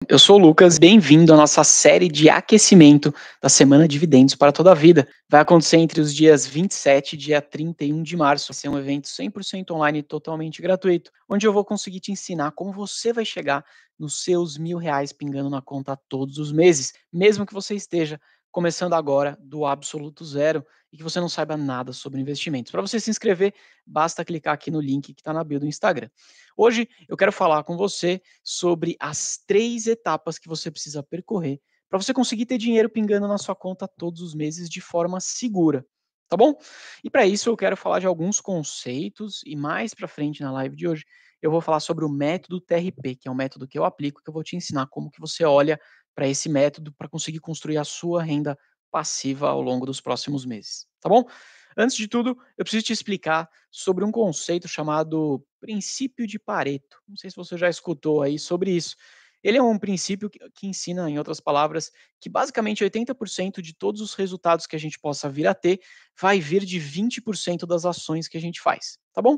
Eu sou o Lucas, bem-vindo à nossa série de aquecimento da Semana Dividendos para toda a vida. Vai acontecer entre os dias 27 e dia 31 de março. Vai ser um evento 100% online e totalmente gratuito, onde eu vou conseguir te ensinar como você vai chegar nos seus R$ 1.000 pingando na conta todos os meses, mesmo que você esteja começando agora do absoluto zero e que você não saiba nada sobre investimentos. Para você se inscrever, basta clicar aqui no link que está na bio do Instagram. Hoje eu quero falar com você sobre as 3 etapas que você precisa percorrer para você conseguir ter dinheiro pingando na sua conta todos os meses de forma segura, tá bom? E para isso eu quero falar de alguns conceitos e mais para frente na live de hoje eu vou falar sobre o método TRP, que é um método que eu aplico, que eu vou te ensinar como que você olha para esse método para conseguir construir a sua renda passiva ao longo dos próximos meses, tá bom? Antes de tudo, eu preciso te explicar sobre um conceito chamado princípio de Pareto. Não sei se você já escutou aí sobre isso. Ele é um princípio que ensina, em outras palavras, que basicamente 80% de todos os resultados que a gente possa vir a ter vai vir de 20% das ações que a gente faz, tá bom?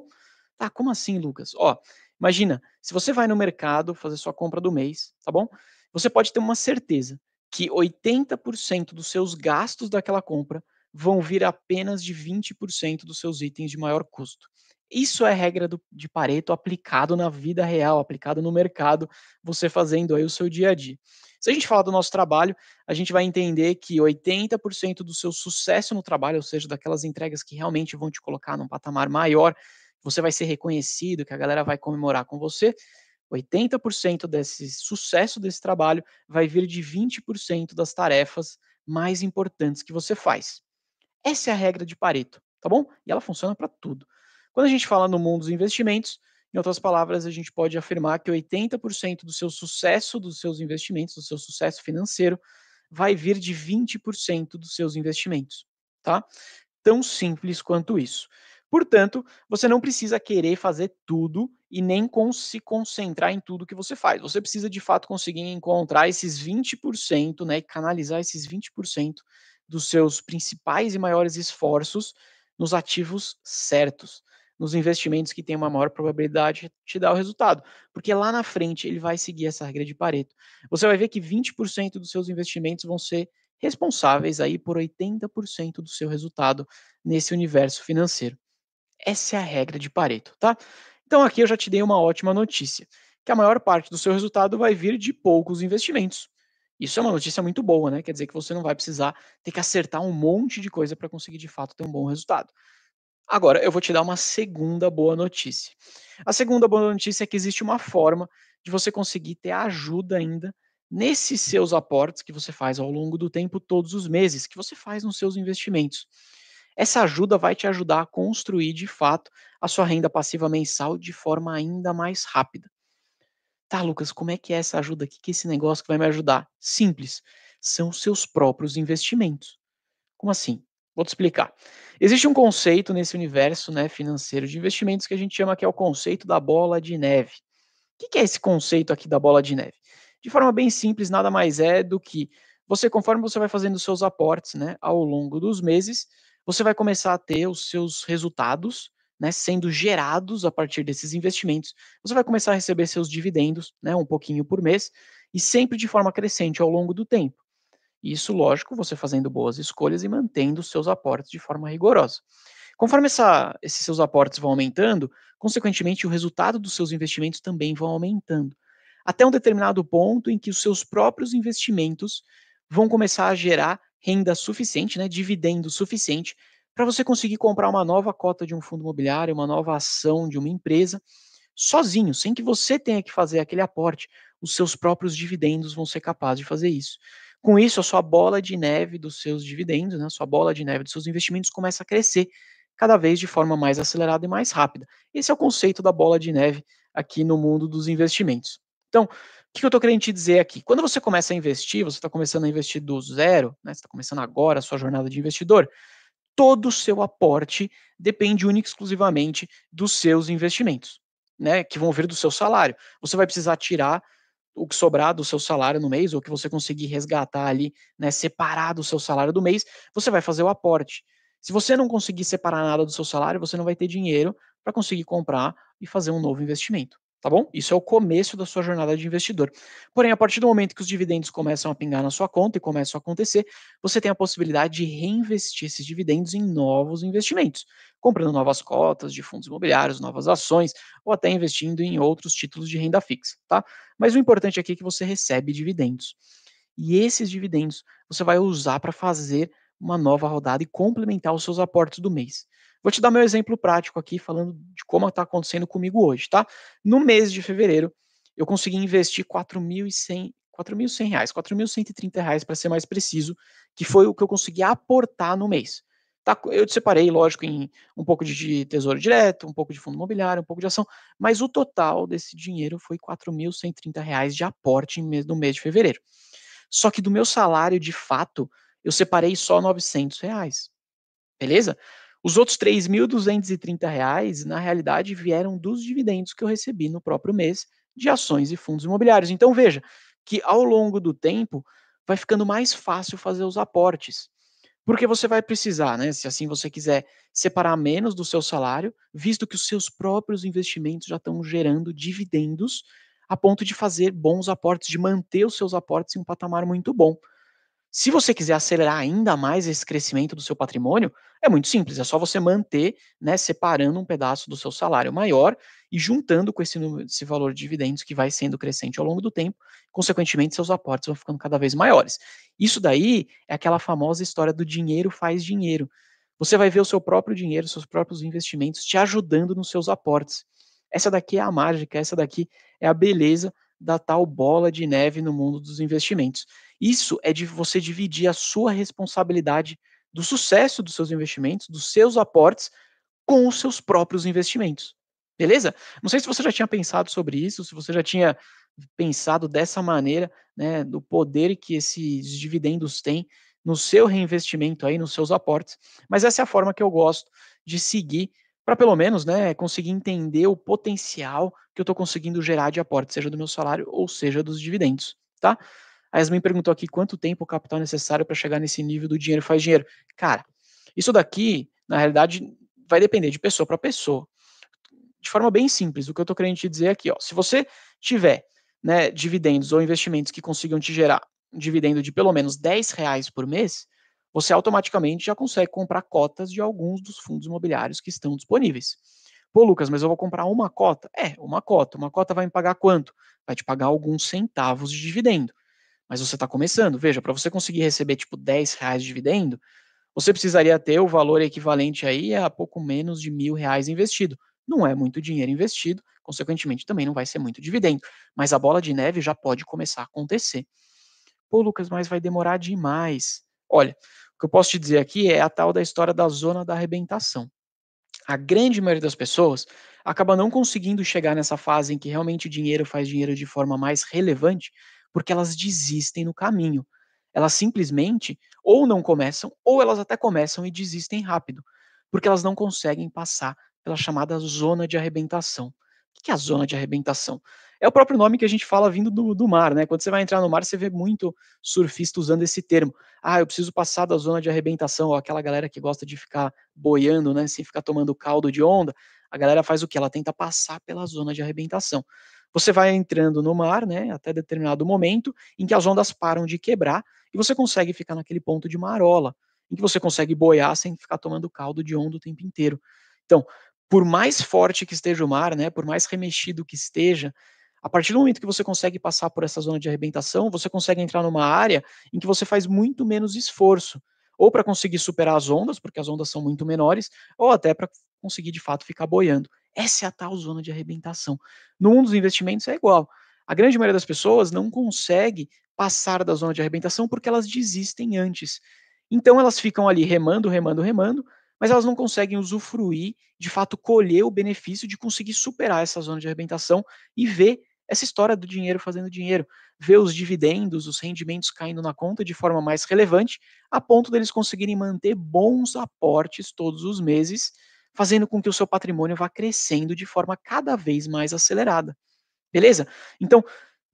Tá, como assim, Lucas? Ó, imagina, se você vai no mercado fazer sua compra do mês, tá bom? Você pode ter uma certeza que 80% dos seus gastos daquela compra vão vir apenas de 20% dos seus itens de maior custo. Isso é regra de Pareto aplicado na vida real, aplicado no mercado, você fazendo aí o seu dia a dia. Se a gente falar do nosso trabalho, a gente vai entender que 80% do seu sucesso no trabalho, ou seja, daquelas entregas que realmente vão te colocar num patamar maior, você vai ser reconhecido, que a galera vai comemorar com você, 80% desse sucesso desse trabalho vai vir de 20% das tarefas mais importantes que você faz. Essa é a regra de Pareto, tá bom? E ela funciona para tudo. Quando a gente fala no mundo dos investimentos, em outras palavras, a gente pode afirmar que 80% do seu sucesso dos seus investimentos, do seu sucesso financeiro, vai vir de 20% dos seus investimentos, tá? Tão simples quanto isso. Portanto, você não precisa querer fazer tudo e nem se concentrar em tudo que você faz. Você precisa de fato conseguir encontrar esses 20%, né, e canalizar esses 20% dos seus principais e maiores esforços nos ativos certos, nos investimentos que têm uma maior probabilidade de te dar o resultado, porque lá na frente ele vai seguir essa regra de Pareto. Você vai ver que 20% dos seus investimentos vão ser responsáveis aí por 80% do seu resultado nesse universo financeiro. Essa é a regra de Pareto, tá? Então aqui eu já te dei uma ótima notícia, que a maior parte do seu resultado vai vir de poucos investimentos. Isso é uma notícia muito boa, né? Quer dizer que você não vai precisar ter que acertar um monte de coisa para conseguir de fato ter um bom resultado. Agora eu vou te dar uma segunda boa notícia. A segunda boa notícia é que existe uma forma de você conseguir ter ajuda ainda nesses seus aportes que você faz ao longo do tempo, todos os meses, que você faz nos seus investimentos. Essa ajuda vai te ajudar a construir de fato a sua renda passiva mensal de forma ainda mais rápida. Tá, Lucas, como é que é essa ajuda? O que é esse negócio que vai me ajudar? Simples, são os seus próprios investimentos. Como assim? Vou te explicar. Existe um conceito nesse universo, né, financeiro de investimentos que a gente chama que é o conceito da bola de neve. O que é esse conceito aqui da bola de neve? De forma bem simples, nada mais é do que você, conforme você vai fazendo os seus aportes, né, ao longo dos meses, você vai começar a ter os seus resultados, né, sendo gerados a partir desses investimentos. Você vai começar a receber seus dividendos, né, um pouquinho por mês, e sempre de forma crescente ao longo do tempo. Isso, lógico, você fazendo boas escolhas e mantendo os seus aportes de forma rigorosa. Conforme esses seus aportes vão aumentando, consequentemente, o resultado dos seus investimentos também vão aumentando. Até um determinado ponto em que os seus próprios investimentos vão começar a gerar renda suficiente, né, dividendo suficiente, para você conseguir comprar uma nova cota de um fundo imobiliário, uma nova ação de uma empresa, sozinho, sem que você tenha que fazer aquele aporte. Os seus próprios dividendos vão ser capazes de fazer isso. Com isso, a sua bola de neve dos seus dividendos, né, a sua bola de neve dos seus investimentos começa a crescer cada vez de forma mais acelerada e mais rápida. Esse é o conceito da bola de neve aqui no mundo dos investimentos. Então, o que eu estou querendo te dizer aqui? Quando você começa a investir, você está começando a investir do zero, né, você está começando agora a sua jornada de investidor, todo o seu aporte depende única e exclusivamente dos seus investimentos, né, que vão vir do seu salário. Você vai precisar tirar o que sobrar do seu salário no mês, ou que você conseguir resgatar ali, né, separar do seu salário do mês, você vai fazer o aporte. Se você não conseguir separar nada do seu salário, você não vai ter dinheiro para conseguir comprar e fazer um novo investimento. tá bom? Isso é o começo da sua jornada de investidor. Porém, a partir do momento que os dividendos começam a pingar na sua conta e começam a acontecer, você tem a possibilidade de reinvestir esses dividendos em novos investimentos, comprando novas cotas de fundos imobiliários, novas ações, ou até investindo em outros títulos de renda fixa, tá? Mas o importante aqui é que você recebe dividendos. E esses dividendos você vai usar para fazer uma nova rodada e complementar os seus aportes do mês. Vou te dar meu exemplo prático aqui, falando de como está acontecendo comigo hoje, tá? No mês de fevereiro, eu consegui investir R$ 4.100, R$ 4.130 para ser mais preciso, que foi o que eu consegui aportar no mês. Tá? Eu separei, lógico, em um pouco de tesouro direto, um pouco de fundo imobiliário, um pouco de ação, mas o total desse dinheiro foi R$ 4.130 de aporte no mês de fevereiro. Só que do meu salário, de fato, eu separei só R$ 900, beleza? Os outros R$ 3.230, na realidade, vieram dos dividendos que eu recebi no próprio mês de ações e fundos imobiliários. Então veja que ao longo do tempo vai ficando mais fácil fazer os aportes. Porque você vai precisar, né, se assim você quiser, separar menos do seu salário, visto que os seus próprios investimentos já estão gerando dividendos a ponto de fazer bons aportes, de manter os seus aportes em um patamar muito bom. Se você quiser acelerar ainda mais esse crescimento do seu patrimônio, é muito simples, é só você manter, né, separando um pedaço do seu salário maior e juntando com esse valor de dividendos que vai sendo crescente ao longo do tempo, consequentemente seus aportes vão ficando cada vez maiores. Isso daí é aquela famosa história do dinheiro faz dinheiro. Você vai ver o seu próprio dinheiro, seus próprios investimentos te ajudando nos seus aportes. Essa daqui é a mágica, essa daqui é a beleza da tal bola de neve no mundo dos investimentos. Isso é de você dividir a sua responsabilidade do sucesso dos seus investimentos, dos seus aportes, com os seus próprios investimentos. Beleza? Não sei se você já tinha pensado sobre isso, se você já tinha pensado dessa maneira, né, do poder que esses dividendos têm no seu reinvestimento aí, nos seus aportes, mas essa é a forma que eu gosto de seguir para pelo menos, né, conseguir entender o potencial que eu estou conseguindo gerar de aporte, seja do meu salário ou seja dos dividendos, tá? A Yasmin perguntou aqui quanto tempo o capital é necessário para chegar nesse nível do dinheiro faz dinheiro. Cara, isso daqui, na realidade, vai depender de pessoa para pessoa. De forma bem simples, o que eu estou querendo te dizer aqui, ó, se você tiver, né, dividendos ou investimentos que consigam te gerar um dividendo de pelo menos R$ 10 por mês, você automaticamente já consegue comprar cotas de alguns dos fundos imobiliários que estão disponíveis. Pô, Lucas, mas eu vou comprar uma cota? É, uma cota. Uma cota vai me pagar quanto? Vai te pagar alguns centavos de dividendo. Mas você está começando. Veja, para você conseguir receber tipo R$ 10 de dividendo, você precisaria ter o valor equivalente aí a pouco menos de R$ 1.000 investido. Não é muito dinheiro investido, consequentemente também não vai ser muito dividendo. Mas a bola de neve já pode começar a acontecer. Pô, Lucas, mas vai demorar demais. Olha, o que eu posso te dizer aqui é a tal da história da zona da arrebentação. A grande maioria das pessoas acaba não conseguindo chegar nessa fase em que realmente o dinheiro faz dinheiro de forma mais relevante, porque elas desistem no caminho. Elas simplesmente ou não começam, ou elas até começam e desistem rápido, porque elas não conseguem passar pela chamada zona de arrebentação. O que é a zona de arrebentação? É o próprio nome que a gente fala vindo do mar, né? Quando você vai entrar no mar, você vê muito surfista usando esse termo. Ah, eu preciso passar da zona de arrebentação, ou aquela galera que gosta de ficar boiando, né, sem ficar tomando caldo de onda, a galera faz o que? Ela tenta passar pela zona de arrebentação. Você vai entrando no mar, né, até determinado momento em que as ondas param de quebrar e você consegue ficar naquele ponto de marola, em que você consegue boiar sem ficar tomando caldo de onda o tempo inteiro. Então, por mais forte que esteja o mar, né, por mais remexido que esteja, a partir do momento que você consegue passar por essa zona de arrebentação, você consegue entrar numa área em que você faz muito menos esforço, ou para conseguir superar as ondas, porque as ondas são muito menores, ou até para conseguir de fato ficar boiando. Essa é a tal zona de arrebentação. No mundo dos investimentos é igual. A grande maioria das pessoas não consegue passar da zona de arrebentação porque elas desistem antes. Então elas ficam ali remando, remando, remando, mas elas não conseguem usufruir, de fato colher o benefício de conseguir superar essa zona de arrebentação e ver essa história do dinheiro fazendo dinheiro, ver os dividendos, os rendimentos caindo na conta de forma mais relevante, a ponto deles conseguirem manter bons aportes todos os meses, fazendo com que o seu patrimônio vá crescendo de forma cada vez mais acelerada. Beleza? Então,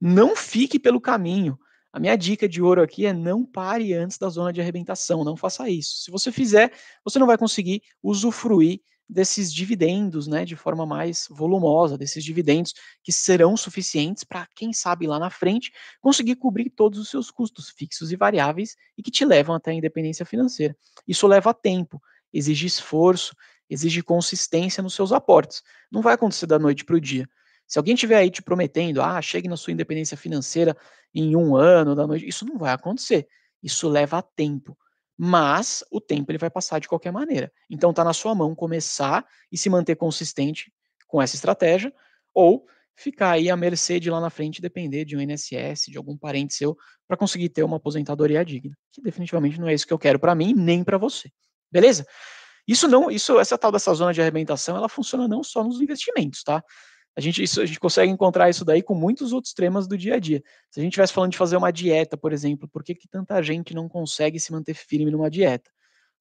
não fique pelo caminho. A minha dica de ouro aqui é não pare antes da zona de arrebentação, não faça isso. Se você fizer, você não vai conseguir usufruir desses dividendos, né, de forma mais volumosa, desses dividendos que serão suficientes para, quem sabe lá na frente, conseguir cobrir todos os seus custos fixos e variáveis e que te levam até a independência financeira. Isso leva tempo, exige esforço, exige consistência nos seus aportes. Não vai acontecer da noite para o dia. Se alguém estiver aí te prometendo, chegue na sua independência financeira em 1 ano, da noite, isso não vai acontecer. Isso leva tempo. Mas o tempo ele vai passar de qualquer maneira. Então está na sua mão começar e se manter consistente com essa estratégia, ou ficar aí à mercê de lá na frente depender de um INSS, de algum parente seu, para conseguir ter uma aposentadoria digna, que definitivamente não é isso que eu quero para mim nem para você. Beleza? Essa tal dessa zona de arrebentação, ela funciona não só nos investimentos, tá? A gente consegue encontrar isso daí com muitos outros temas do dia a dia. Se a gente estivesse falando de fazer uma dieta, por exemplo, por que que tanta gente não consegue se manter firme numa dieta?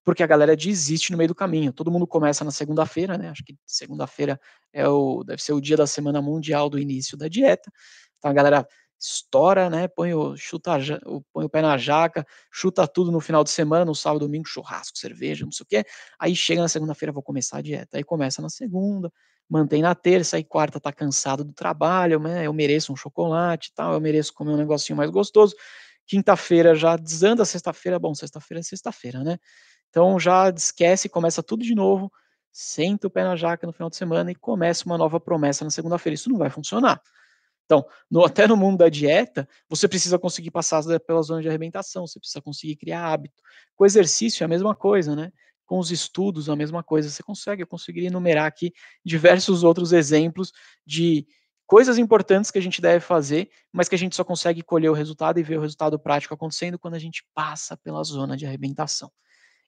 Porque a galera desiste no meio do caminho. Todo mundo começa na segunda-feira, né? Acho que segunda-feira deve ser o dia da semana mundial do início da dieta. Então a galera estoura, né? Põe o pé na jaca, chuta tudo no final de semana, no sábado, domingo, churrasco, cerveja, não sei o quê. Aí chega na segunda-feira, vou começar a dieta. Aí começa na segunda, mantém na terça, aí quarta tá cansado do trabalho, né? Eu mereço um chocolate e tal, eu mereço comer um negocinho mais gostoso. Quinta-feira já desanda, sexta-feira, bom, sexta-feira é sexta-feira, né? Então já esquece, começa tudo de novo, senta o pé na jaca no final de semana e começa uma nova promessa na segunda-feira. Isso não vai funcionar. Então, até no mundo da dieta, você precisa conseguir passar pela zona de arrebentação, você precisa conseguir criar hábito. Com o exercício é a mesma coisa, né? Com os estudos é a mesma coisa. Eu conseguiria enumerar aqui diversos outros exemplos de coisas importantes que a gente deve fazer, mas que a gente só consegue colher o resultado e ver o resultado prático acontecendo quando a gente passa pela zona de arrebentação.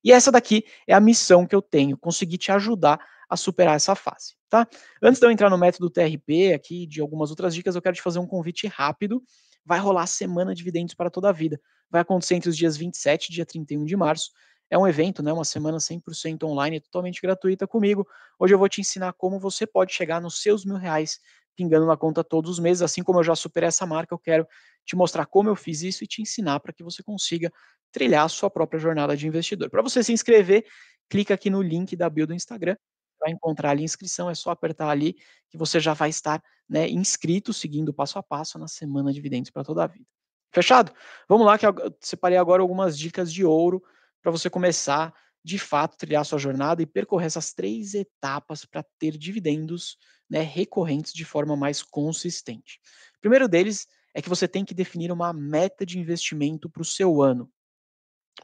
E essa daqui é a missão que eu tenho, conseguir te ajudar a superar essa fase, tá? Antes de eu entrar no método TRP aqui, de algumas outras dicas, eu quero te fazer um convite rápido. Vai rolar a Semana Dividendos para toda a vida. Vai acontecer entre os dias 27 e dia 31 de março. É um evento, né, uma semana 100% online, totalmente gratuita comigo. Hoje eu vou te ensinar como você pode chegar nos seus R$ 1.000 pingando na conta todos os meses. Assim como eu já superei essa marca, eu quero te mostrar como eu fiz isso e te ensinar para que você consiga trilhar a sua própria jornada de investidor. Para você se inscrever, clica aqui no link da bio do Instagram, vai encontrar ali a inscrição, é só apertar ali que você já vai estar, né, inscrito, seguindo passo a passo na semana de dividendos para toda a vida. Fechado? Vamos lá que eu separei agora algumas dicas de ouro para você começar, de fato, trilhar a sua jornada e percorrer essas 3 etapas para ter dividendos, né, recorrentes de forma mais consistente. O primeiro deles é que você tem que definir uma meta de investimento para o seu ano.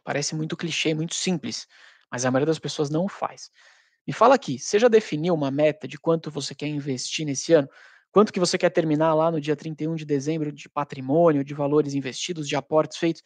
Parece muito clichê, muito simples, mas a maioria das pessoas não faz. Me fala aqui, você já definiu uma meta de quanto você quer investir nesse ano? Quanto que você quer terminar lá no dia 31 de dezembro de patrimônio, de valores investidos, de aportes feitos?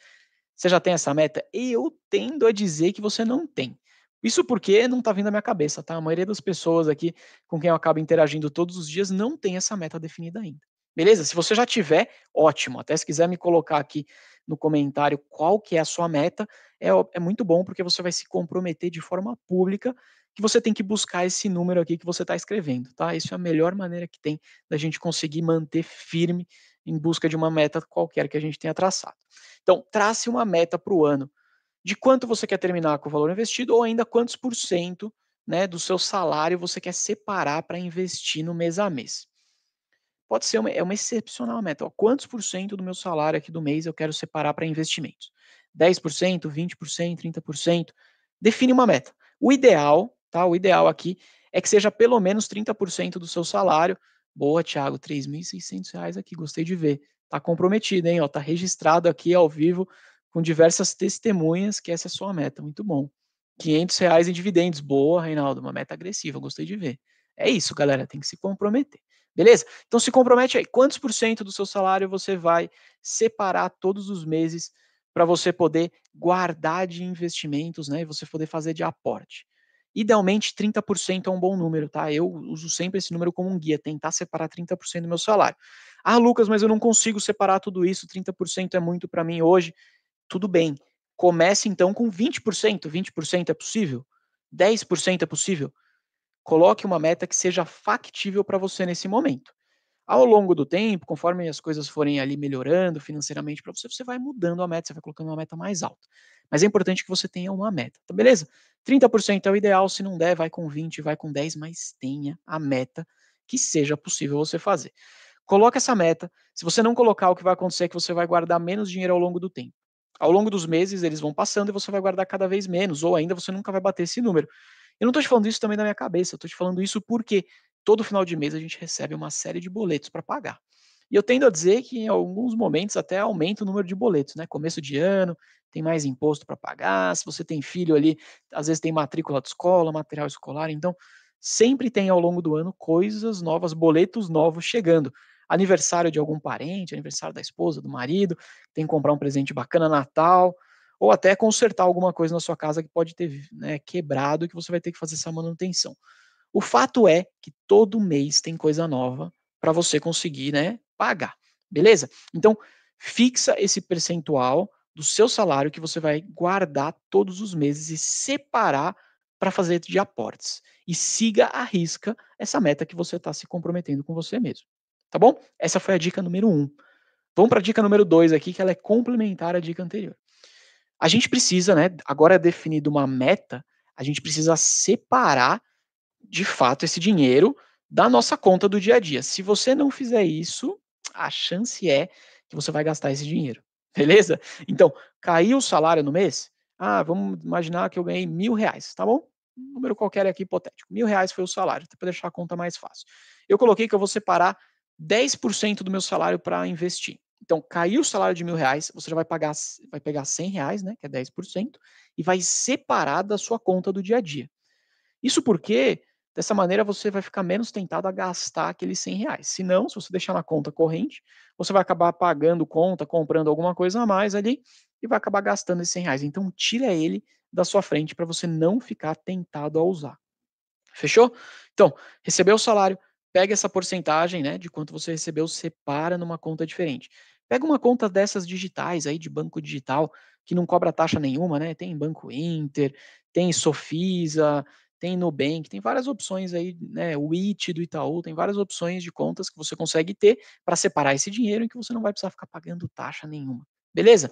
Você já tem essa meta? Eu tendo a dizer que você não tem. Isso porque não está vindo à minha cabeça, tá? A maioria das pessoas aqui com quem eu acabo interagindo todos os dias não tem essa meta definida ainda. Beleza? Se você já tiver, ótimo. Até se quiser me colocar aqui no comentário qual que é a sua meta, é muito bom porque você vai se comprometer de forma pública que você tem que buscar esse número aqui que você está escrevendo, tá? Isso é a melhor maneira que tem da gente conseguir manter firme em busca de uma meta qualquer que a gente tenha traçado. Então, trace uma meta para o ano de quanto você quer terminar com o valor investido ou ainda quantos por cento, né, do seu salário você quer separar para investir no mês a mês. Pode ser uma excepcional meta. Ó, quantos por cento do meu salário aqui do mês eu quero separar para investimentos? 10%, 20%, 30%. Define uma meta. O ideal, tá? O ideal aqui é que seja pelo menos 30% do seu salário. Boa, Thiago, R$ 3.600 aqui, gostei de ver. Tá comprometido, hein? Ó, tá registrado aqui ao vivo com diversas testemunhas que essa é a sua meta. Muito bom. R$ 500 em dividendos. Boa, Reinaldo, uma meta agressiva, gostei de ver. É isso, galera, tem que se comprometer. Beleza? Então se compromete aí. Quantos por cento do seu salário você vai separar todos os meses para você poder guardar de investimentos, né? E você poder fazer de aporte. Idealmente, 30% é um bom número, tá? Eu uso sempre esse número como um guia, tentar separar 30% do meu salário. Ah, Lucas, mas eu não consigo separar tudo isso, 30% é muito para mim hoje. Tudo bem. Comece então com 20%. 20% é possível? 10% é possível? Coloque uma meta que seja factível para você nesse momento. Ao longo do tempo, conforme as coisas forem ali melhorando financeiramente para você, você vai mudando a meta, você vai colocando uma meta mais alta. Mas é importante que você tenha uma meta, tá beleza? 30% é o ideal, se não der, vai com 20, vai com 10, mas tenha a meta que seja possível você fazer. Coloca essa meta. Se você não colocar, o que vai acontecer é que você vai guardar menos dinheiro ao longo do tempo. Ao longo dos meses, eles vão passando e você vai guardar cada vez menos, ou ainda você nunca vai bater esse número. Eu não estou te falando isso também da minha cabeça, eu estou te falando isso porque todo final de mês a gente recebe uma série de boletos para pagar. E eu tendo a dizer que em alguns momentos até aumenta o número de boletos, né? Começo de ano, tem mais imposto para pagar, se você tem filho ali, às vezes tem matrícula de escola, material escolar, então sempre tem ao longo do ano coisas novas, boletos novos chegando. Aniversário de algum parente, aniversário da esposa, do marido, tem que comprar um presente bacana, Natal, ou até consertar alguma coisa na sua casa que pode ter, né, quebrado e que você vai ter que fazer essa manutenção. O fato é que todo mês tem coisa nova para você conseguir, né, pagar, beleza? Então, fixa esse percentual do seu salário que você vai guardar todos os meses e separar para fazer de aportes. E siga à risca essa meta que você está se comprometendo com você mesmo. Tá bom? Essa foi a dica número 1. Vamos para a dica número 2 aqui, que ela é complementar à dica anterior. A gente precisa, né, agora é definido uma meta, a gente precisa separar de fato esse dinheiro da nossa conta do dia a dia. Se você não fizer isso, a chance é que você vai gastar esse dinheiro, beleza? Então, caiu o salário no mês? Ah, vamos imaginar que eu ganhei R$ 1.000, tá bom? Um número qualquer aqui hipotético. R$ 1.000 foi o salário, até para deixar a conta mais fácil. Eu coloquei que eu vou separar 10% do meu salário para investir. Então, caiu o salário de R$ 1.000, você já vai pegar R$ 100, né, que é 10%, e vai separar da sua conta do dia a dia. Isso porque, dessa maneira, você vai ficar menos tentado a gastar aqueles R$ 100. Se não, se você deixar na conta corrente, você vai acabar pagando conta, comprando alguma coisa a mais ali e vai acabar gastando esses R$ 100. Então, tira ele da sua frente para você não ficar tentado a usar. Fechou? Então, recebeu o salário, pega essa porcentagem, né, de quanto você recebeu, separa numa conta diferente. Pega uma conta dessas digitais aí de banco digital que não cobra taxa nenhuma, né? Tem Banco Inter, tem Sofisa, tem Nubank, tem várias opções aí, né? O IT do Itaú, tem várias opções de contas que você consegue ter para separar esse dinheiro e que você não vai precisar ficar pagando taxa nenhuma. Beleza?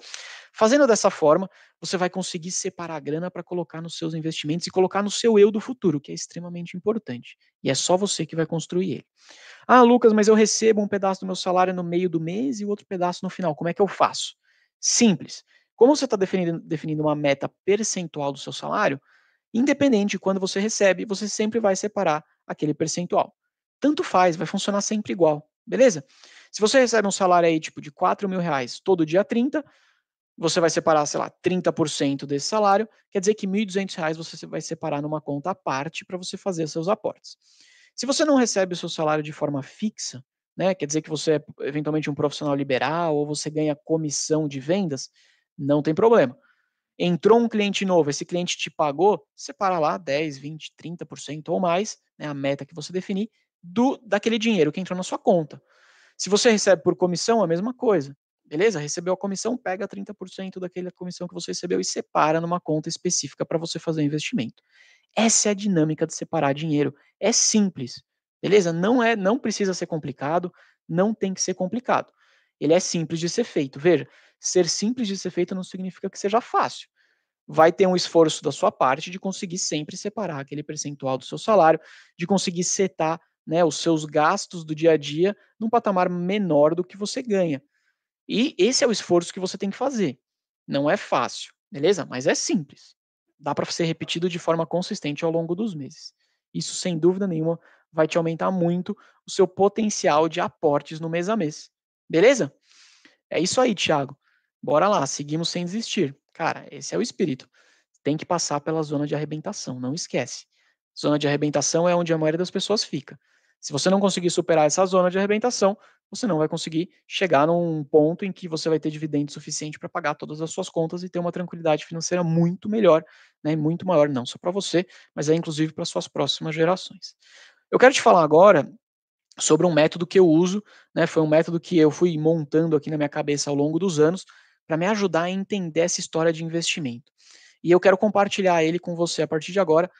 Fazendo dessa forma, você vai conseguir separar a grana para colocar nos seus investimentos e colocar no seu eu do futuro, que é extremamente importante. E é só você que vai construir ele. Ah, Lucas, mas eu recebo um pedaço do meu salário no meio do mês e o outro pedaço no final. Como é que eu faço? Simples. Como você está definindo uma meta percentual do seu salário, independente de quando você recebe, você sempre vai separar aquele percentual. Tanto faz, vai funcionar sempre igual, beleza? Se você recebe um salário aí tipo de R$ 4.000 todo dia 30, você vai separar, sei lá, 30% desse salário, quer dizer que R$ 1.200 você vai separar numa conta à parte para você fazer seus aportes. Se você não recebe o seu salário de forma fixa, né, quer dizer que você é eventualmente um profissional liberal ou você ganha comissão de vendas, não tem problema. Entrou um cliente novo, esse cliente te pagou, separa lá 10, 20, 30% ou mais, né, a meta que você definir, daquele dinheiro que entrou na sua conta. Se você recebe por comissão, a mesma coisa. Beleza? Recebeu a comissão, pega 30% daquela comissão que você recebeu e separa numa conta específica para você fazer o investimento. Essa é a dinâmica de separar dinheiro. É simples. Beleza? Não precisa ser complicado, não tem que ser complicado. Ele é simples de ser feito. Veja, ser simples de ser feito não significa que seja fácil. Vai ter um esforço da sua parte de conseguir sempre separar aquele percentual do seu salário, de conseguir setar, né, os seus gastos do dia a dia num patamar menor do que você ganha. E esse é o esforço que você tem que fazer. Não é fácil, beleza? Mas é simples. Dá para ser repetido de forma consistente ao longo dos meses. Isso, sem dúvida nenhuma, vai te aumentar muito o seu potencial de aportes no mês a mês. Beleza? É isso aí, Thiago. Bora lá, seguimos sem desistir. Cara, esse é o espírito. Tem que passar pela zona de arrebentação, não esquece. Zona de arrebentação é onde a maioria das pessoas fica. Se você não conseguir superar essa zona de arrebentação, você não vai conseguir chegar num ponto em que você vai ter dividendo suficiente para pagar todas as suas contas e ter uma tranquilidade financeira muito melhor, né, muito maior, não só para você, mas é inclusive para suas próximas gerações. Eu quero te falar agora sobre um método que eu uso, né, foi um método que eu fui montando aqui na minha cabeça ao longo dos anos, para me ajudar a entender essa história de investimento. E eu quero compartilhar ele com você a partir de agora,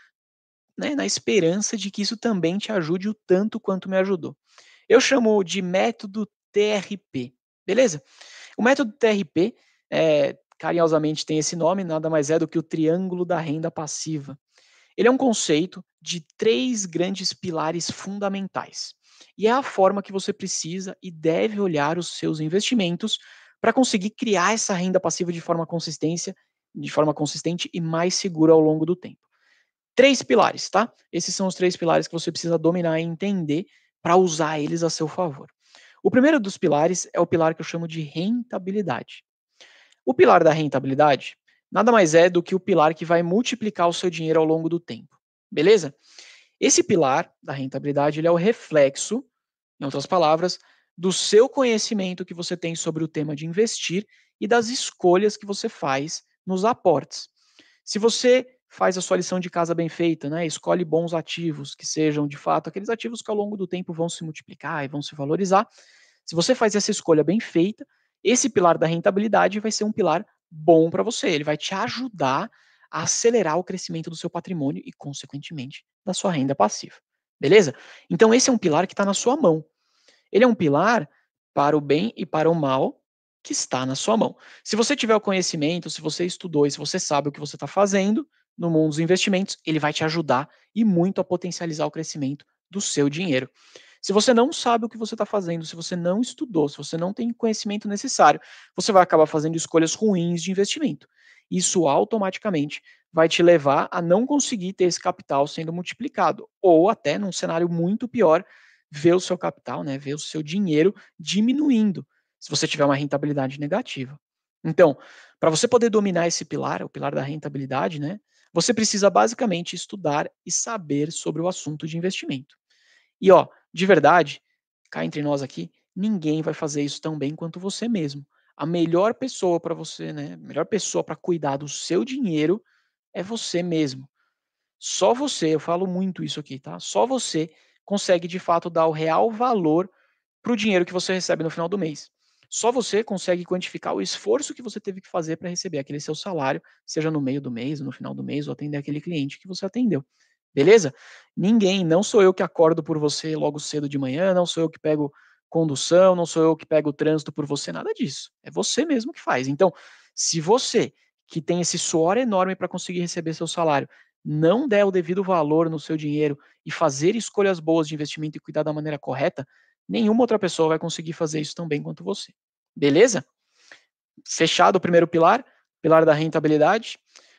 né, na esperança de que isso também te ajude o tanto quanto me ajudou. Eu chamo de método TRP, beleza? O método TRP, carinhosamente tem esse nome, nada mais é do que o triângulo da renda passiva. Ele é um conceito de 3 grandes pilares fundamentais. E é a forma que você precisa e deve olhar os seus investimentos para conseguir criar essa renda passiva de forma consistente e mais segura ao longo do tempo. 3 pilares, tá? Esses são os 3 pilares que você precisa dominar e entender para usar eles a seu favor. O primeiro dos pilares é o pilar que eu chamo de rentabilidade. O pilar da rentabilidade nada mais é do que o pilar que vai multiplicar o seu dinheiro ao longo do tempo, beleza? Esse pilar da rentabilidade ele é o reflexo, em outras palavras, do seu conhecimento que você tem sobre o tema de investir e das escolhas que você faz nos aportes. Se você faz a sua lição de casa bem feita, né, escolhe bons ativos, que sejam de fato aqueles ativos que ao longo do tempo vão se multiplicar e vão se valorizar, se você faz essa escolha bem feita, esse pilar da rentabilidade vai ser um pilar bom para você. Ele vai te ajudar a acelerar o crescimento do seu patrimônio e, consequentemente, da sua renda passiva. Beleza? Então, esse é um pilar que está na sua mão. Ele é um pilar para o bem e para o mal que está na sua mão. Se você tiver o conhecimento, se você estudou e se você sabe o que você está fazendo no mundo dos investimentos, ele vai te ajudar e muito a potencializar o crescimento do seu dinheiro. Se você não sabe o que você está fazendo, se você não estudou, se você não tem conhecimento necessário, você vai acabar fazendo escolhas ruins de investimento. Isso automaticamente vai te levar a não conseguir ter esse capital sendo multiplicado, ou até, num cenário muito pior, ver o seu capital, né, ver o seu dinheiro diminuindo, se você tiver uma rentabilidade negativa. Então, para você poder dominar esse pilar, o pilar da rentabilidade, né, você precisa basicamente estudar e saber sobre o assunto de investimento. E ó, de verdade, cá entre nós aqui, ninguém vai fazer isso tão bem quanto você mesmo. A melhor pessoa para você, né, a melhor pessoa para cuidar do seu dinheiro é você mesmo. Só você, eu falo muito isso aqui, tá? Só você consegue de fato dar o real valor para o dinheiro que você recebe no final do mês. Só você consegue quantificar o esforço que você teve que fazer para receber aquele seu salário, seja no meio do mês, no final do mês, ou atender aquele cliente que você atendeu. Beleza? Ninguém, não sou eu que acordo por você logo cedo de manhã, não sou eu que pego condução, não sou eu que pego o trânsito por você, nada disso. É você mesmo que faz. Então, se você, que tem esse suor enorme para conseguir receber seu salário, não der o devido valor no seu dinheiro e fazer escolhas boas de investimento e cuidar da maneira correta, nenhuma outra pessoa vai conseguir fazer isso tão bem quanto você. Beleza? Fechado o primeiro pilar, pilar da rentabilidade.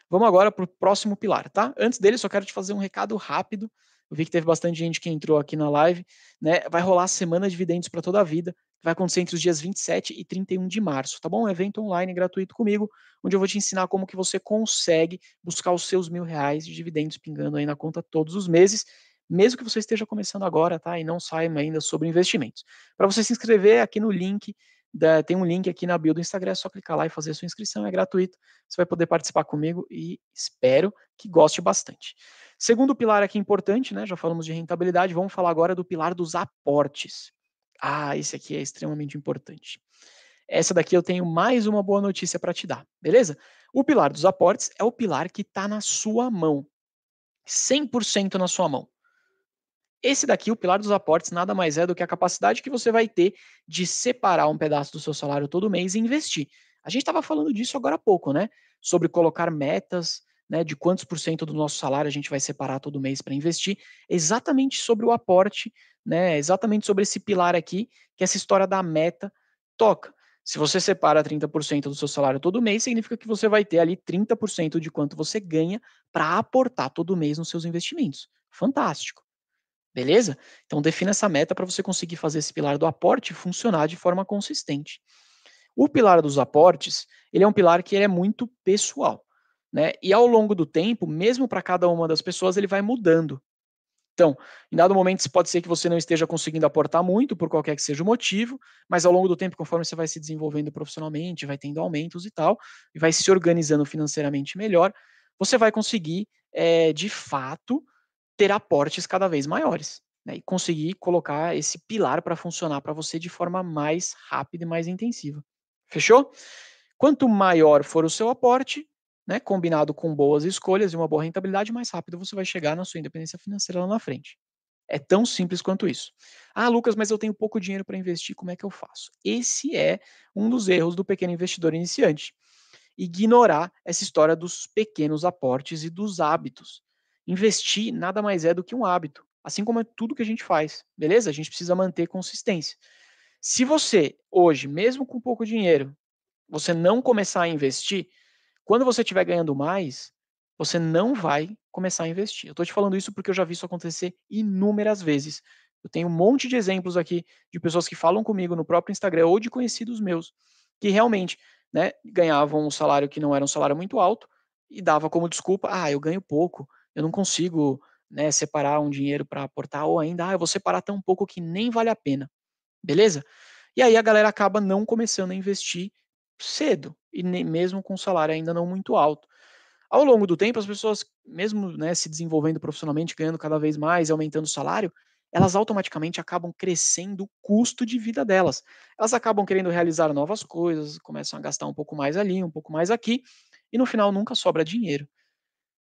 Vamos agora para o próximo pilar, tá? Antes dele, só quero te fazer um recado rápido. Eu vi que teve bastante gente que entrou aqui na live, né? Vai rolar a semana de dividendos para toda a vida, que vai acontecer entre os dias 27 e 31 de março, tá bom? Um evento online gratuito comigo, onde eu vou te ensinar como que você consegue buscar os seus R$ 1.000 de dividendos pingando aí na conta todos os meses, mesmo que você esteja começando agora, tá? E não saiba ainda sobre investimentos. Para você se inscrever aqui no link tem um link aqui na bio do Instagram, é só clicar lá e fazer a sua inscrição, é gratuito. Você vai poder participar comigo e espero que goste bastante. Segundo pilar aqui importante, né? Já falamos de rentabilidade, vamos falar agora do pilar dos aportes. Ah, esse aqui é extremamente importante. Essa daqui eu tenho mais uma boa notícia para te dar, beleza? O pilar dos aportes é o pilar que está na sua mão, 100% na sua mão. Esse daqui, o pilar dos aportes, nada mais é do que a capacidade que você vai ter de separar um pedaço do seu salário todo mês e investir. A gente estava falando disso agora há pouco, né? Sobre colocar metas, né? De quantos por cento do nosso salário a gente vai separar todo mês para investir. Exatamente sobre o aporte, né? Exatamente sobre esse pilar aqui, que essa história da meta toca. Se você separa 30% do seu salário todo mês, significa que você vai ter ali 30% de quanto você ganha para aportar todo mês nos seus investimentos. Fantástico. Beleza? Então defina essa meta para você conseguir fazer esse pilar do aporte funcionar de forma consistente. O pilar dos aportes, ele é um pilar que ele é muito pessoal, né? E ao longo do tempo, mesmo para cada uma das pessoas, ele vai mudando. Então, em dado momento, pode ser que você não esteja conseguindo aportar muito, por qualquer que seja o motivo, mas ao longo do tempo, conforme você vai se desenvolvendo profissionalmente, vai tendo aumentos e tal, e vai se organizando financeiramente melhor, você vai conseguir, de fato, ter aportes cada vez maiores, né, e conseguir colocar esse pilar para funcionar para você de forma mais rápida e mais intensiva. Fechou? Quanto maior for o seu aporte, né, combinado com boas escolhas e uma boa rentabilidade, mais rápido você vai chegar na sua independência financeira lá na frente. É tão simples quanto isso. Ah, Lucas, mas eu tenho pouco dinheiro para investir, como é que eu faço? Esse é um dos erros do pequeno investidor iniciante. Ignorar essa história dos pequenos aportes e dos hábitos. Investir nada mais é do que um hábito, assim como é tudo que a gente faz, beleza? A gente precisa manter consistência. Se você, hoje, mesmo com pouco dinheiro, você não começar a investir, quando você estiver ganhando mais, você não vai começar a investir. Eu estou te falando isso porque eu já vi isso acontecer inúmeras vezes. Eu tenho um monte de exemplos aqui de pessoas que falam comigo no próprio Instagram ou de conhecidos meus que realmente, né, ganhavam um salário que não era um salário muito alto e dava como desculpa: "Ah, eu ganho pouco, eu não consigo, né, separar um dinheiro para aportar", ou ainda: "Ah, eu vou separar tão pouco que nem vale a pena". Beleza? E aí a galera acaba não começando a investir cedo, e nem mesmo com salário ainda não muito alto. Ao longo do tempo, as pessoas, mesmo, né, se desenvolvendo profissionalmente, ganhando cada vez mais e aumentando o salário, elas automaticamente acabam crescendo o custo de vida delas. Elas acabam querendo realizar novas coisas, começam a gastar um pouco mais ali, um pouco mais aqui, e no final nunca sobra dinheiro.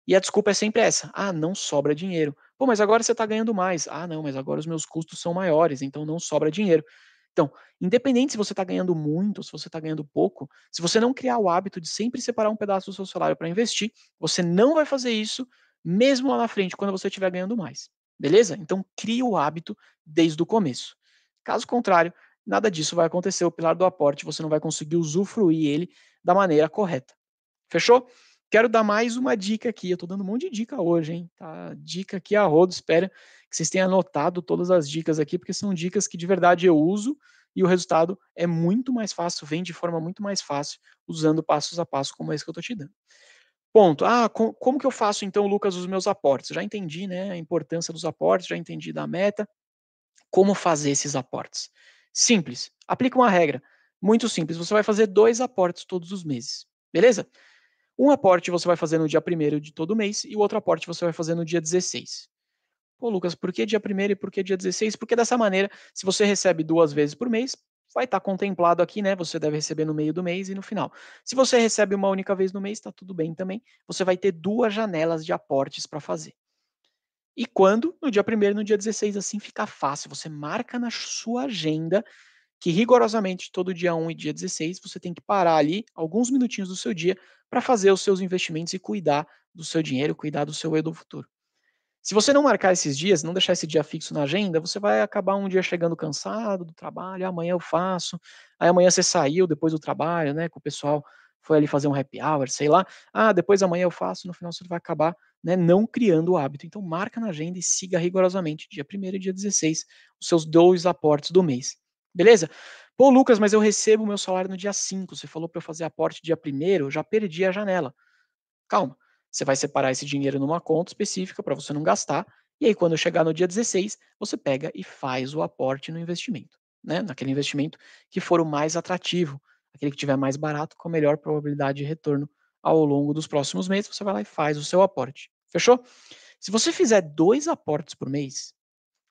E a desculpa é sempre essa: "Ah, não sobra dinheiro". "Pô, mas agora você está ganhando mais". "Ah, não, mas agora os meus custos são maiores, então não sobra dinheiro". Então, independente se você está ganhando muito ou se você está ganhando pouco, se você não criar o hábito de sempre separar um pedaço do seu salário para investir, você não vai fazer isso mesmo lá na frente, quando você estiver ganhando mais. Beleza? Então, crie o hábito desde o começo. Caso contrário, nada disso vai acontecer. O pilar do aporte, você não vai conseguir usufruir ele da maneira correta. Fechou? Quero dar mais uma dica aqui. Eu tô dando um monte de dica hoje, hein? Tá, dica aqui a rodo. Espero que vocês tenham anotado todas as dicas aqui, porque são dicas que de verdade eu uso e o resultado é muito mais fácil, vem de forma muito mais fácil, usando passos a passo como esse que eu tô te dando. Ponto. Ah, como que eu faço então, Lucas, os meus aportes? Já entendi, né, a importância dos aportes, já entendi da meta. Como fazer esses aportes? Simples. Aplica uma regra. Muito simples. Você vai fazer 2 aportes todos os meses. Beleza? Um aporte você vai fazer no dia primeiro de todo mês e o outro aporte você vai fazer no dia 16. Pô, Lucas, por que dia primeiro e por que dia 16? Porque dessa maneira, se você recebe 2 vezes por mês, vai estar contemplado aqui, né? Você deve receber no meio do mês e no final. Se você recebe uma única vez no mês, está tudo bem também. Você vai ter 2 janelas de aportes para fazer. E quando? No dia primeiro e no dia 16, assim fica fácil. Você marca na sua agenda que rigorosamente todo dia 1 e dia 16 você tem que parar ali alguns minutinhos do seu dia para fazer os seus investimentos e cuidar do seu dinheiro, cuidar do seu eu do futuro. Se você não marcar esses dias, não deixar esse dia fixo na agenda, você vai acabar um dia chegando cansado do trabalho, amanhã eu faço, aí amanhã você saiu depois do trabalho, né, com o pessoal, foi ali fazer um happy hour, sei lá, depois amanhã eu faço, no final você vai acabar, né, não criando o hábito. Então marca na agenda e siga rigorosamente, dia primeiro e dia 16, os seus 2 aportes do mês. Beleza? Pô, Lucas, mas eu recebo o meu salário no dia 5. Você falou para eu fazer aporte dia primeiro, eu já perdi a janela. Calma, você vai separar esse dinheiro numa conta específica para você não gastar, e aí quando chegar no dia 16, você pega e faz o aporte no investimento, né? Naquele investimento que for o mais atrativo, aquele que tiver mais barato, com a melhor probabilidade de retorno ao longo dos próximos meses, você vai lá e faz o seu aporte. Fechou? Se você fizer 2 aportes por mês,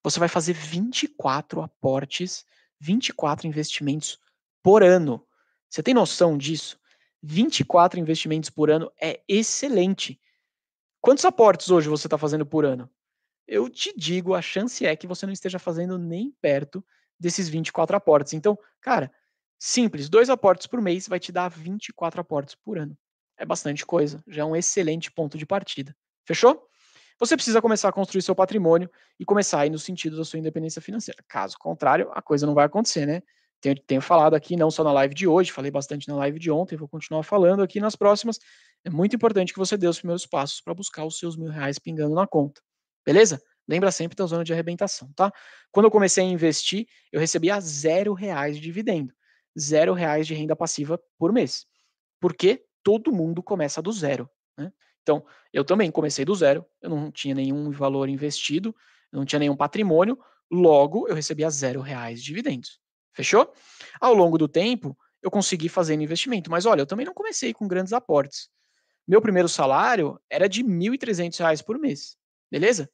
você vai fazer 24 aportes, 24 investimentos por ano. Você tem noção disso? 24 investimentos por ano é excelente. Quantos aportes hoje você está fazendo por ano? Eu te digo, a chance é que você não esteja fazendo nem perto desses 24 aportes. Então, cara, simples, 2 aportes por mês vai te dar 24 aportes por ano. É bastante coisa, já é um excelente ponto de partida. Fechou? Você precisa começar a construir seu patrimônio e começar a ir no sentido da sua independência financeira. Caso contrário, a coisa não vai acontecer, né? Tenho falado aqui, não só na live de hoje, falei bastante na live de ontem, vou continuar falando aqui nas próximas. É muito importante que você dê os primeiros passos para buscar os seus R$ 1.000 pingando na conta. Beleza? Lembra sempre da zona de arrebentação, tá? Quando eu comecei a investir, eu recebia R$ 0 de dividendo, R$ 0 de renda passiva por mês. Porque todo mundo começa do zero, né? Então, eu também comecei do zero, eu não tinha nenhum valor investido, eu não tinha nenhum patrimônio, logo eu recebia R$ 0 de dividendos. Fechou? Ao longo do tempo, eu consegui fazer investimento, mas olha, eu também não comecei com grandes aportes. Meu primeiro salário era de R$ 1.300 por mês, beleza?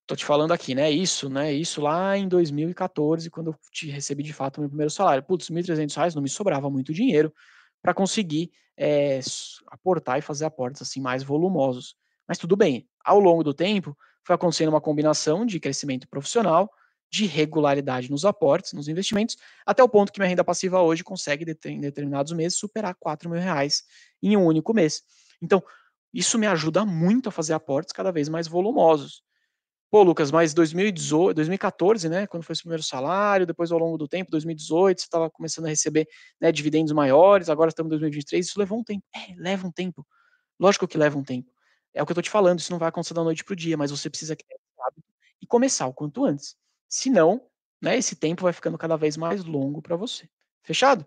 Tô te falando aqui, né? Isso lá em 2014, quando eu recebi de fato o meu primeiro salário. Putz, R$ 1.300 não me sobrava muito dinheiro para conseguir aportar e fazer aportes assim mais volumosos. Mas tudo bem, ao longo do tempo, foi acontecendo uma combinação de crescimento profissional, de regularidade nos aportes, nos investimentos, até o ponto que minha renda passiva hoje consegue, em determinados meses, superar R$ 4.000 em um único mês. Então, isso me ajuda muito a fazer aportes cada vez mais volumosos. Pô, Lucas, mas 2018, 2014, né, quando foi o seu primeiro salário, depois ao longo do tempo, 2018, você estava começando a receber, né, dividendos maiores, agora estamos em 2023, isso levou um tempo. Leva um tempo. Lógico que leva um tempo. É o que eu tô te falando, isso não vai acontecer da noite pro dia, mas você precisa criar esse hábito e começar o quanto antes. Senão, né, esse tempo vai ficando cada vez mais longo para você. Fechado?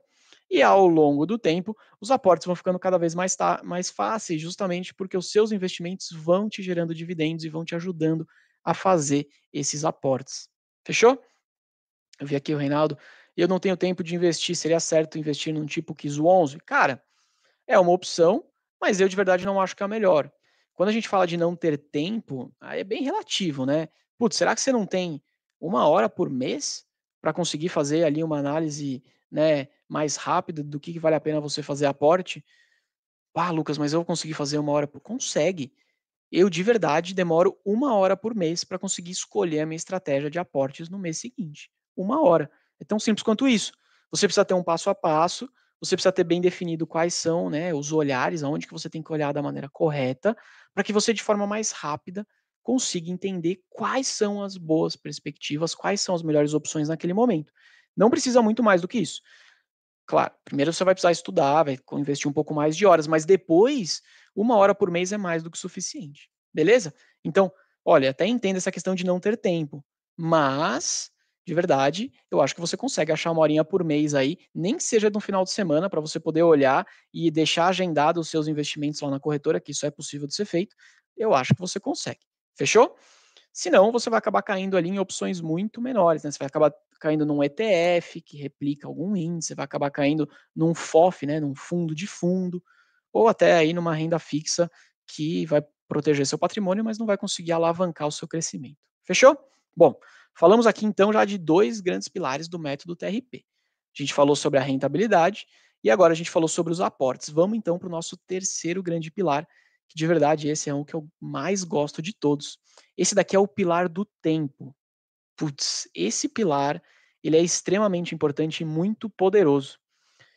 E ao longo do tempo, os aportes vão ficando cada vez mais fáceis, justamente porque os seus investimentos vão te gerando dividendos e vão te ajudando a fazer esses aportes. Fechou? Eu vi aqui o Reinaldo. Eu não tenho tempo de investir. Seria certo investir num tipo KISS 11? Cara, é uma opção, mas eu de verdade não acho que é a melhor. Quando a gente fala de não ter tempo, aí é bem relativo, né? Putz, será que você não tem 1 hora por mês para conseguir fazer ali uma análise, né, mais rápida do que vale a pena você fazer aporte? Ah, Lucas, mas eu vou conseguir fazer 1 hora por... Consegue. Eu de verdade demoro 1 hora por mês para conseguir escolher a minha estratégia de aportes no mês seguinte. 1 hora. É tão simples quanto isso. Você precisa ter um passo a passo, você precisa ter bem definido quais são, né, os olhares, aonde que você tem que olhar da maneira correta, para que você de forma mais rápida consiga entender quais são as boas perspectivas, quais são as melhores opções naquele momento. Não precisa muito mais do que isso. Claro, primeiro você vai precisar estudar, vai investir um pouco mais de horas, mas depois, 1 hora por mês é mais do que suficiente, beleza? Então, olha, até entendo essa questão de não ter tempo, mas, de verdade, eu acho que você consegue achar 1 horinha por mês aí, nem que seja no final de semana, para você poder olhar e deixar agendado os seus investimentos lá na corretora, que isso é possível de ser feito, eu acho que você consegue. Fechou? Senão, você vai acabar caindo ali em opções muito menores, né? Você vai acabar caindo num ETF que replica algum índice, vai acabar caindo num FOF, né? Num fundo de fundo, ou até aí numa renda fixa que vai proteger seu patrimônio, mas não vai conseguir alavancar o seu crescimento. Fechou? Bom, falamos aqui então já de dois grandes pilares do método TRP. A gente falou sobre a rentabilidade e agora a gente falou sobre os aportes. Vamos então para o nosso terceiro grande pilar, que de verdade esse é o que eu mais gosto de todos. Esse daqui é o pilar do tempo. Putz, esse pilar, ele é extremamente importante e muito poderoso.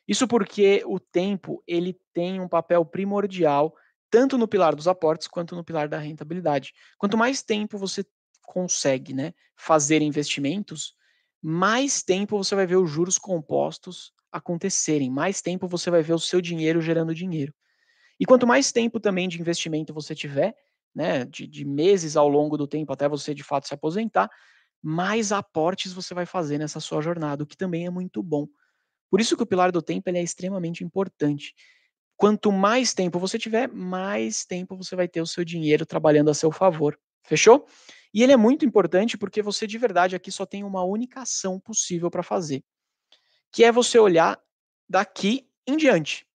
Isso porque o tempo, ele tem um papel primordial tanto no pilar dos aportes quanto no pilar da rentabilidade. Quanto mais tempo você consegue, né, fazer investimentos, mais tempo você vai ver os juros compostos acontecerem, mais tempo você vai ver o seu dinheiro gerando dinheiro. E quanto mais tempo também de investimento você tiver, né, de meses ao longo do tempo até você de fato se aposentar, mais aportes você vai fazer nessa sua jornada, o que também é muito bom. Por isso que o pilar do tempo ele é extremamente importante. Quanto mais tempo você tiver, mais tempo você vai ter o seu dinheiro trabalhando a seu favor. Fechou? E ele é muito importante porque você de verdade aqui só tem uma única ação possível para fazer, que é você olhar daqui em diante.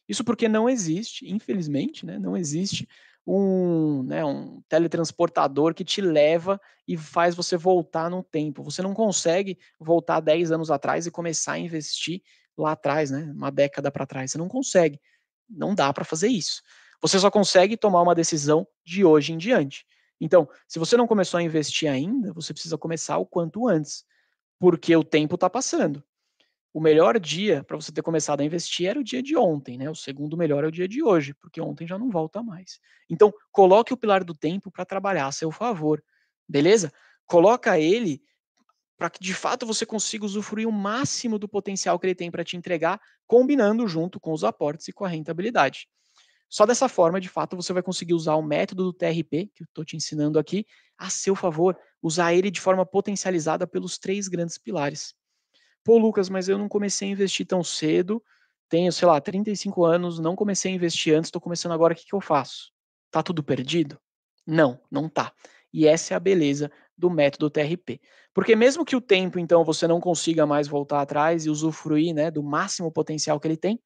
Isso porque não existe, infelizmente, né, não existe um teletransportador que te leva e faz você voltar no tempo. Você não consegue voltar 10 anos atrás e começar a investir lá atrás, né, uma década para trás. Você não consegue. Não dá para fazer isso. Você só consegue tomar uma decisão de hoje em diante. Então, se você não começou a investir ainda, você precisa começar o quanto antes, porque o tempo está passando. O melhor dia para você ter começado a investir era o dia de ontem, né? O segundo melhor é o dia de hoje, porque ontem já não volta mais. Então, coloque o pilar do tempo para trabalhar a seu favor, beleza? Coloca ele para que de fato você consiga usufruir o máximo do potencial que ele tem para te entregar, combinando junto com os aportes e com a rentabilidade. Só dessa forma, de fato, você vai conseguir usar o método do TRP, que eu estou te ensinando aqui, a seu favor, usar ele de forma potencializada pelos três grandes pilares. Pô, Lucas, mas eu não comecei a investir tão cedo, tenho, sei lá, 35 anos, não comecei a investir antes, estou começando agora, o que que eu faço? Tá tudo perdido? Não, não tá. E essa é a beleza do método TRP. Porque mesmo que o tempo, então, você não consiga mais voltar atrás e usufruir, né, do máximo potencial que ele tem,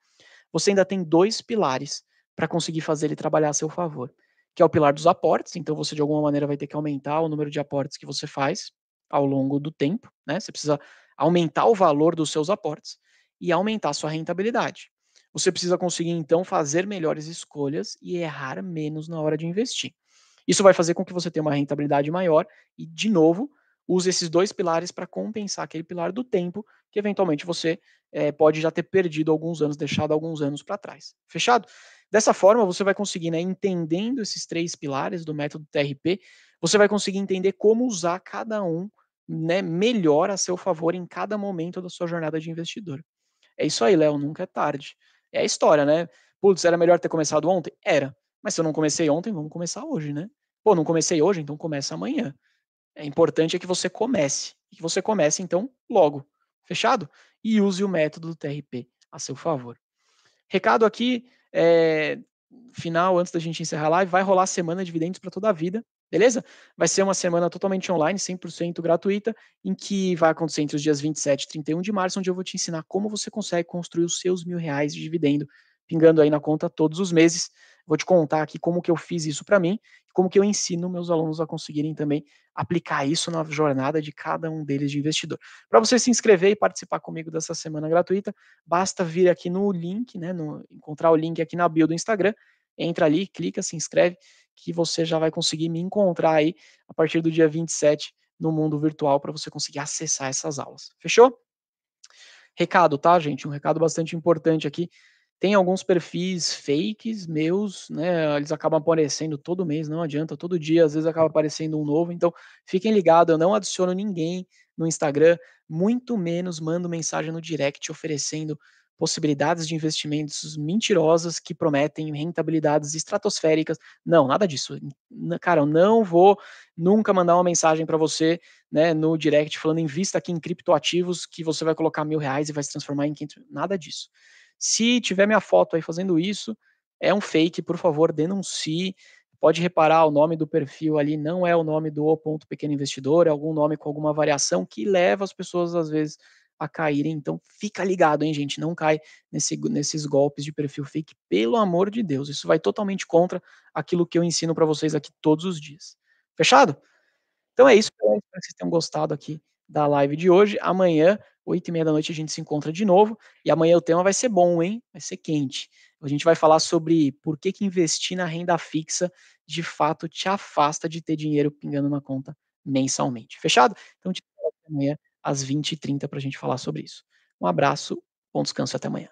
você ainda tem dois pilares para conseguir fazer ele trabalhar a seu favor, que é o pilar dos aportes, então você de alguma maneira vai ter que aumentar o número de aportes que você faz ao longo do tempo, né? Você precisa aumentar o valor dos seus aportes e aumentar a sua rentabilidade. Você precisa conseguir então fazer melhores escolhas e errar menos na hora de investir. Isso vai fazer com que você tenha uma rentabilidade maior e, de novo, use esses 2 pilares para compensar aquele pilar do tempo que eventualmente você, pode já ter perdido alguns anos, deixado alguns anos para trás. Fechado? Dessa forma, você vai conseguir, né, entendendo esses 3 pilares do método TRP, você vai conseguir entender como usar cada um, né, melhor a seu favor em cada momento da sua jornada de investidor. É isso aí, Léo, nunca é tarde. É a história, né? Putz, era melhor ter começado ontem? Era. Mas se eu não comecei ontem, vamos começar hoje, né? Pô, não comecei hoje, então começa amanhã. É importante é que você comece. E que você comece, então, logo. Fechado? E use o método do TRP a seu favor. Recado aqui, final, antes da gente encerrar a live, vai rolar a semana de dividendos para toda a vida, beleza? Vai ser uma semana totalmente online, 100% gratuita, em que vai acontecer entre os dias 27 e 31 de março, onde eu vou te ensinar como você consegue construir os seus R$ 1.000 de dividendo, pingando aí na conta todos os meses. Vou te contar aqui como que eu fiz isso para mim, como que eu ensino meus alunos a conseguirem também aplicar isso na jornada de cada um deles de investidor. Para você se inscrever e participar comigo dessa semana gratuita, basta vir aqui no link, né, encontrar o link aqui na bio do Instagram, entra ali, clica, se inscreve, que você já vai conseguir me encontrar aí a partir do dia 27 no mundo virtual para você conseguir acessar essas aulas. Fechou? Recado, tá, gente? Um recado bastante importante aqui. Tem alguns perfis fakes meus, né? Eles acabam aparecendo todo mês, não adianta, todo dia, às vezes acaba aparecendo um novo. Então, fiquem ligados, eu não adiciono ninguém no Instagram, muito menos mando mensagem no direct oferecendo possibilidades de investimentos mentirosas que prometem rentabilidades estratosféricas. Não, nada disso. Cara, eu não vou nunca mandar uma mensagem para você, né, no direct falando invista aqui em criptoativos que você vai colocar R$ 1.000 e vai se transformar em 500. Nada disso. Se tiver minha foto aí fazendo isso, é um fake, por favor, denuncie. Pode reparar, o nome do perfil ali não é o nome do ponto pequeno investidor, é algum nome com alguma variação que leva as pessoas, às vezes, a caírem. Então, fica ligado, hein, gente? Não cai nesses golpes de perfil fake, pelo amor de Deus. Isso vai totalmente contra aquilo que eu ensino para vocês aqui todos os dias. Fechado? Então é isso, pessoal, espero que vocês tenham gostado aqui da live de hoje. Amanhã, 20h30 a gente se encontra de novo, e amanhã o tema vai ser bom, hein, vai ser quente. A gente vai falar sobre por que que investir na renda fixa, de fato, te afasta de ter dinheiro pingando na conta mensalmente. Fechado? Então te espero amanhã às 20h30 pra gente falar sobre isso. Um abraço, bom descanso e até amanhã.